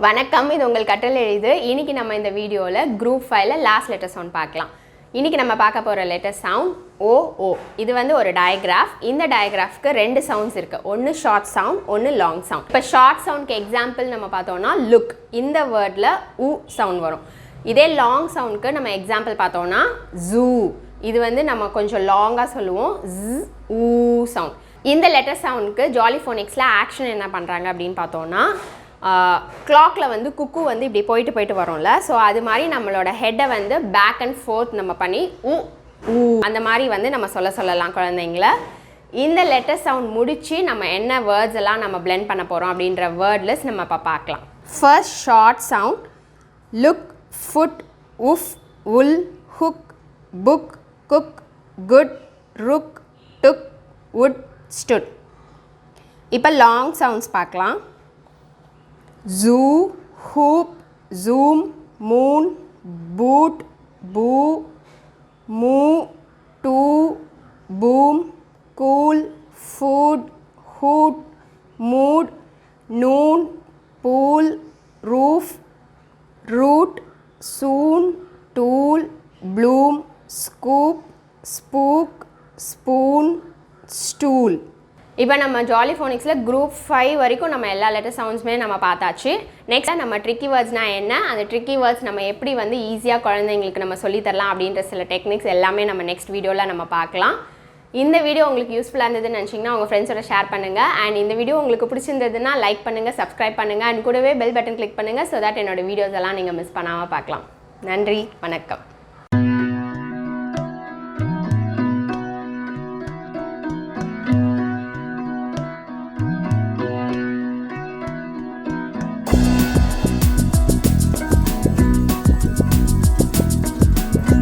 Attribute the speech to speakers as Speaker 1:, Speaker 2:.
Speaker 1: வணக்கம், இது உங்கள் கற்றல் எளிது. இன்னைக்கு நம்ம இந்த வீடியோவில் Group 5ல லாஸ்ட் லெட்டர் சவுண்ட் பார்க்கலாம். இன்னைக்கு நம்ம பார்க்க போகிற லெட்டர் சவுண்ட் ஓ. இது வந்து ஒரு டயக்ராஃப். இந்த டயக்ராஃப்க்கு ரெண்டு சவுண்ட்ஸ் இருக்குது. ஒன்று ஷார்ட் சவுண்ட், ஒன்று லாங் சவுண்ட். இப்போ ஷார்ட் சவுண்ட்க்கு எக்ஸாம்பிள் நம்ம பார்த்தோம்னா லுக், இந்த வேர்டில் உ சவுண்ட் வரும். இதே லாங் சவுண்ட்க்கு நம்ம எக்ஸாம்பிள் பார்த்தோம்னா ஜூ, இது வந்து நம்ம கொஞ்சம் லாங்காக சொல்லுவோம், ஸ் ஊ சவுண்ட். இந்த லெட்டர் சவுண்டுக்கு ஜாலிஃபோனிக்ஸில் ஆக்ஷன் என்ன பண்ணுறாங்க அப்படின்னு பார்த்தோம்னா, கிளாக்கில் வந்து குக்கு வந்து இப்படி போயிட்டு வரும்ல, ஸோ அது மாதிரி நம்மளோட ஹெட்டை வந்து பேக் அண்ட் ஃபோர்த் நம்ம பண்ணி ஊ அந்த மாதிரி வந்து நம்ம சொல்லலாம் குழந்தைங்கள. இந்த லெட்டர் சவுண்ட் முடித்து நம்ம என்ன வேர்ட்ஸ் எல்லாம் நம்ம பிளெண்ட் பண்ண போகிறோம் அப்படின்ற வேர்ட் லிஸ்ட் நம்ம இப்போ பார்க்கலாம். First short sound look, foot, oof, wool, hook, book, cook, good, rook, took, wood, stood. இப்போ லாங் சவுண்ட்ஸ் பார்க்கலாம். zoo, hoop, zoom, moon, boot, boo, moo, too, boom, cool, food, hoot, mood, noon, pool, roof, root, soon, tool, bloom, scoop, spook, spoon, stool. இப்போ நம்ம ஜாலிஃபோனிக்ஸில் Group 5 வரைக்கும் நம்ம எல்லா letter சவுண்ட்ஸுமே நம்ம பார்த்தாச்சு. Next நம்ம ட்ரிக்கி வேர்ட்ஸ்னால் என்ன, அந்த ட்ரிக்கி வேர்ட்ஸ் நம்ம எப்படி வந்து ஈஸியாக குழந்தைங்களுக்கு நம்ம சொல்லித்தரலாம் அப்படின்ற சில டெக்னிக்ஸ் எல்லாமே நம்ம நெக்ஸ்ட் வீடியோவில் நம்ம பார்க்கலாம். இந்த வீடியோ உங்களுக்கு யூஸ்ஃபுல்லாக இருந்ததுன்னு நினச்சிங்கன்னா உங்கள் ஃப்ரெண்ட்ஸோட ஷேர் பண்ணுங்கள். அண்ட் இந்த வீடியோ உங்களுக்கு பிடிச்சிருந்ததுன்னா லைக் பண்ணுங்கள், சப்ஸ்கிரைப் பண்ணுங்கள், அண்ட் கூடவே பெல் பட்டன் கிளிக் பண்ணுங்கள். ஸோ தட் என்னோடய வீடியோஸ் எல்லாம் நீங்கள் மிஸ் பண்ணாமல் பார்க்கலாம். நன்றி, வணக்கம்.